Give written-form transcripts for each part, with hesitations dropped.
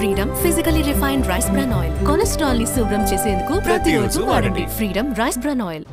Freedom physically refined rice bran oil cholesterol ని శుభ్రం చేసేందుకు ప్రతిరోజు వాడండి. Freedom rice bran oil.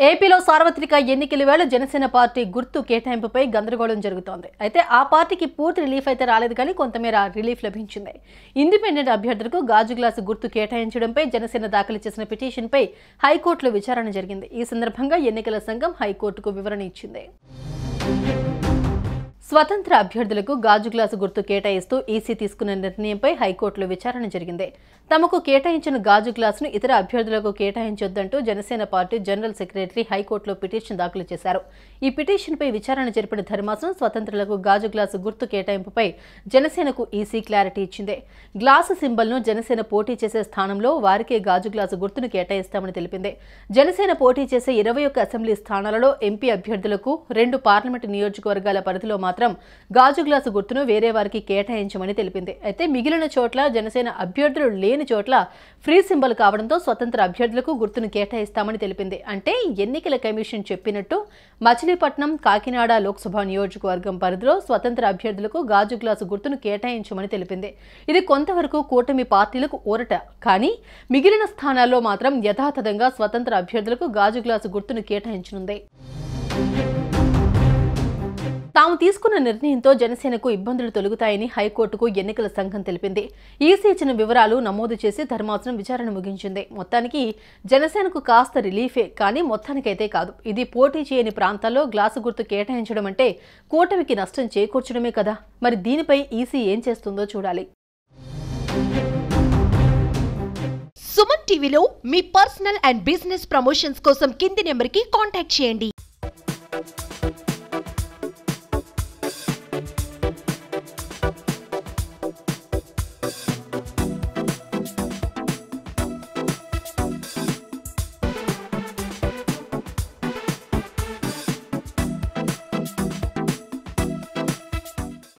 ఏపీలో సార్వత్రిక ఎన్నికల వేళ జనసేన పార్టీ గుర్తు కేటాయింపుపై గందరగోళం జరుగుతోంది. అయితే ఆ పార్టీకి పూర్తి రిలీఫ్ అయితే రాలేదు, కానీ కొంతమేర రిలీఫ్ లభించింది. ఇండిపెండెంట్ అభ్యర్థులకు గాజు గ్లాసు గుర్తు కేటాయించడంపై జనసేన దాఖలు చేసిన పిటిషన్పై హైకోర్టులో విచారణ జరిగింది. ఈ సందర్భంగా ఎన్నికల సంఘం హైకోర్టుకు వివరణ ఇచ్చింది. స్వతంత్ర అభ్యర్థులకు గాజు గ్లాసు గుర్తు కేటాయిస్తూ ఈసీ తీసుకున్న నిర్ణయంపై హైకోర్టులో విచారణ జరిగింది. తమకు కేటాయించిన గాజు గ్లాసును ఇతర అభ్యర్థులకు కేటాయించొద్దంటూ జనసేన పార్టీ జనరల్ సెక్రటరీ హైకోర్టులో పిటిషన్ దాఖలు చేశారు. ఈ పిటిషన్పై విచారణ జరిపిన ధర్మాసనం స్వతంత్రులకు గాజు గ్లాసు గుర్తు కేటాయింపుపై జనసేనకు ఈసీ క్లారిటీ ఇచ్చింది. గ్లాసు సింబల్ను జనసేన పోటీ చేసే స్థానంలో వారికే గాజు గ్లాసు గుర్తును కేటాయిస్తామని తెలిపింది. జనసేన పోటీ చేసే 21 అసెంబ్లీ స్థానాలలో ఎంపీ అభ్యర్థులకు 2 పార్లమెంటు నియోజకవర్గాల పరిధిలో మాత్రం గాజు గ్లాసు గుర్తును వేరే వారికి కేటాయించమని తెలిపింది. అయితే మిగిలిన చోట్ల జనసేన అభ్యర్థులు లేని చోట్ల ఫ్రీ సింబల్ కావడంతో స్వతంత్ర అభ్యర్థులకు గుర్తును కేటాయిస్తామని తెలిపింది. అంటే ఎన్నికల కమిషన్ చెప్పినట్టు మచిలీపట్నం, కాకినాడ లోక్సభ నియోజకవర్గం పరిధిలో స్వతంత్ర అభ్యర్థులకు గాజు గ్లాసు గుర్తును కేటాయించమని తెలిపింది. ఇది కొంతవరకు కూటమి పార్టీలకు ఊరట. కానీ మిగిలిన స్థానాల్లో మాత్రం యథాతథంగా స్వతంత్ర అభ్యర్థులకు గాజు గ్లాసు గుర్తును కేటాయించనుంది. తాము తీసుకున్న నిర్ణయంతో జనసేనకు ఇబ్బందులు తొలగుతాయని హైకోర్టుకు ఎన్నికల సంఘం తెలిపింది. ఈసీ ఇచ్చిన వివరాలు నమోదు చేసి ధర్మాసనం విచారణ ముగించింది. మొత్తానికి జనసేనకు కాస్త రిలీఫే, కానీ మొత్తానికైతే కాదు. ఇది పోటీ చేయని ప్రాంతాల్లో గ్లాసు గుర్తు కేటాయించడం అంటే కూటమికి నష్టం చేకూర్చడమే కదా. మరి దీనిపై ఈసీ ఏం చేస్తుందో చూడాలి. సుమన్ టీవీలో మీ పర్సనల్ అండ్ బిజినెస్ ప్రమోషన్స్ కోసం కింది నెంబర్కి కాంటాక్ట్ చేయండి.